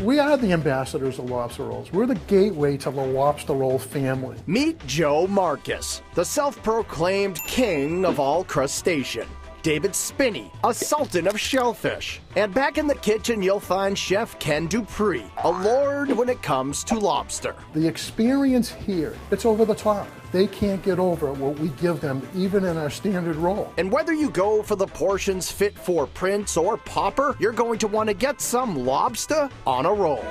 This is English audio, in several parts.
We are the ambassadors of lobster rolls. We're the gateway to the lobster roll family. Meet Joe Marcus, the self-proclaimed king of all crustacean. David Spinney, a sultan of shellfish. And back in the kitchen, you'll find Chef Ken Dupree, a lord when it comes to lobster. The experience here, it's over the top. They can't get over what we give them, even in our standard roll. And whether you go for the portions fit for Prince or Popper, you're going to want to get some Lobstah on a roll.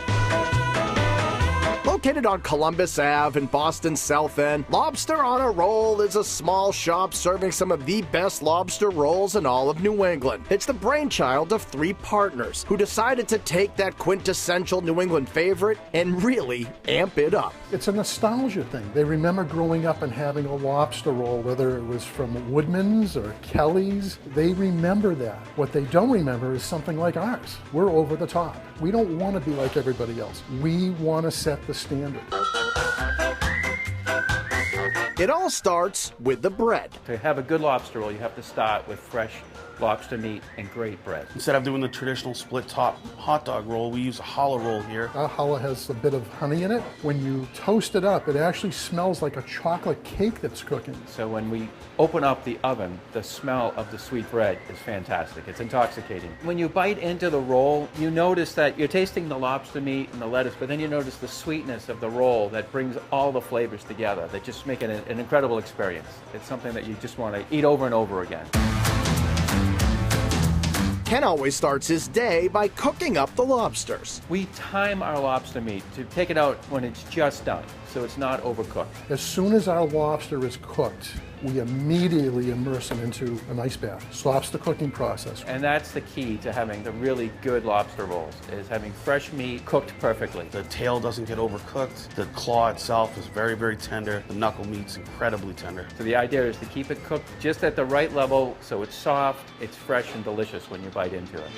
Located on Columbus Ave in Boston's South End, Lobstah on a Roll is a small shop serving some of the best lobster rolls in all of New England. It's the brainchild of 3 partners who decided to take that quintessential New England favorite and really amp it up. It's a nostalgia thing. They remember growing up and having a lobster roll, whether it was from Woodman's or Kelly's. They remember that. What they don't remember is something like ours. We're over the top. We don't want to be like everybody else. We want to set the standard. It all starts with the bread. To have a good lobster roll, you have to start with fresh lobster meat and great bread. Instead of doing the traditional split top hot dog roll, we use a challah roll here. Our challah has a bit of honey in it. When you toast it up, it actually smells like a chocolate cake that's cooking. So when we open up the oven, the smell of the sweet bread is fantastic. It's intoxicating. When you bite into the roll, you notice that you're tasting the lobster meat and the lettuce, but then you notice the sweetness of the roll that brings all the flavors together that just make it an incredible experience. It's something that you just want to eat over and over again. Ken always starts his day by cooking up the lobsters. We time our lobster meat to take it out when it's just done, so it's not overcooked. As soon as our lobster is cooked, we immediately immerse them into an ice bath. Stops the cooking process. And that's the key to having the really good lobster rolls, is having fresh meat cooked perfectly. The tail doesn't get overcooked. The claw itself is very, very tender. The knuckle meat's incredibly tender. So the idea is to keep it cooked just at the right level so it's soft, it's fresh and delicious when you bite into it.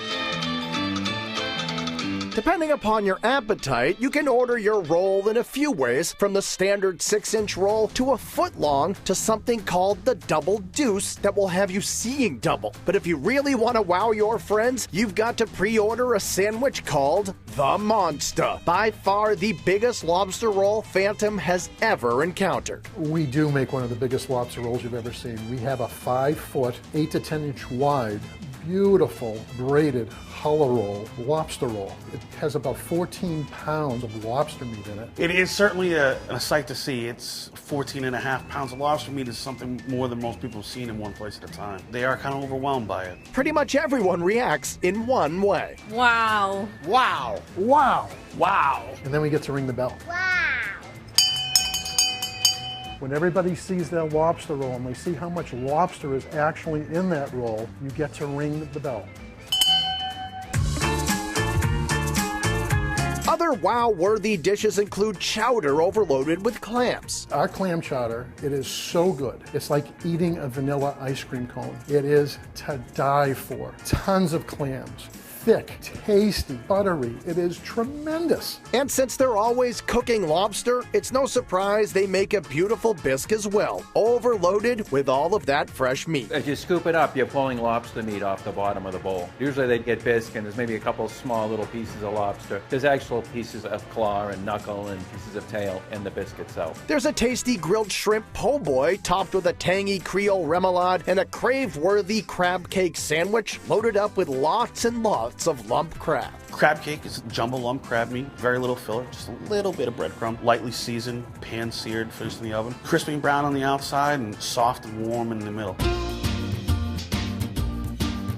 Depending upon your appetite, you can order your roll in a few ways, from the standard 6-inch roll to a foot long to something called the double deuce that will have you seeing double. But if you really want to wow your friends, you've got to pre-order a sandwich called the Monster, by far the biggest lobster roll Phantom has ever encountered. We do make one of the biggest lobster rolls you've ever seen. We have a 5-foot, 8 to 10 inch wide, beautiful braided challah roll, lobster roll. It has about 14 pounds of lobster meat in it. It is certainly a sight to see. It's 14.5 pounds of lobster meat is something more than most people have seen in one place at a time. They are kind of overwhelmed by it. Pretty much everyone reacts in one way. Wow. Wow. Wow. Wow. And then we get to ring the bell. Wow. When everybody sees their lobster roll and they see how much lobster is actually in that roll, you get to ring the bell. Other wow-worthy dishes include chowder overloaded with clams. Our clam chowder, it is so good. It's like eating a vanilla ice cream cone. It is to die for. Tons of clams. Thick, tasty, buttery. It is tremendous. And since they're always cooking lobster, it's no surprise they make a beautiful bisque as well, overloaded with all of that fresh meat. As you scoop it up, you're pulling lobster meat off the bottom of the bowl. Usually they get bisque and there's maybe a couple small little pieces of lobster. There's actual pieces of claw and knuckle and pieces of tail in the bisque itself. There's a tasty grilled shrimp po' boy topped with a tangy Creole remoulade and a crave-worthy crab cake sandwich loaded up with lots and lots of lump crab. Crab cake is jumbo lump crab meat, very little filler, just a little bit of breadcrumb, lightly seasoned, pan-seared, finished in the oven. Crispy and brown on the outside and soft and warm in the middle.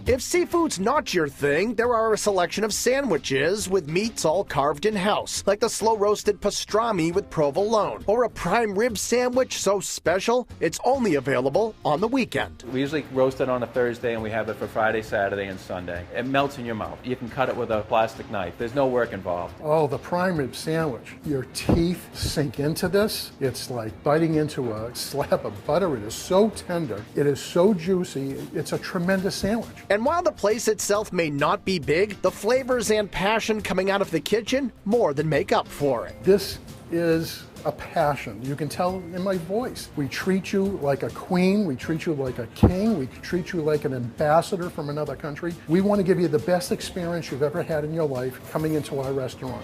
If seafood's not your thing, there are a selection of sandwiches with meats all carved in-house, like the slow-roasted pastrami with provolone, or a prime rib sandwich so special it's only available on the weekend. We usually roast it on a Thursday and we have it for Friday, Saturday, and Sunday. It melts in your mouth. You can cut it with a plastic knife. There's no work involved. Oh, the prime rib sandwich. Your teeth sink into this. It's like biting into a slab of butter. It is so tender. It is so juicy. It's a tremendous sandwich. And while the place itself may not be big, the flavors and passion coming out of the kitchen more than make up for it. This is a passion. You can tell in my voice. We treat you like a queen. We treat you like a king. We treat you like an ambassador from another country. We want to give you the best experience you've ever had in your life coming into our restaurant.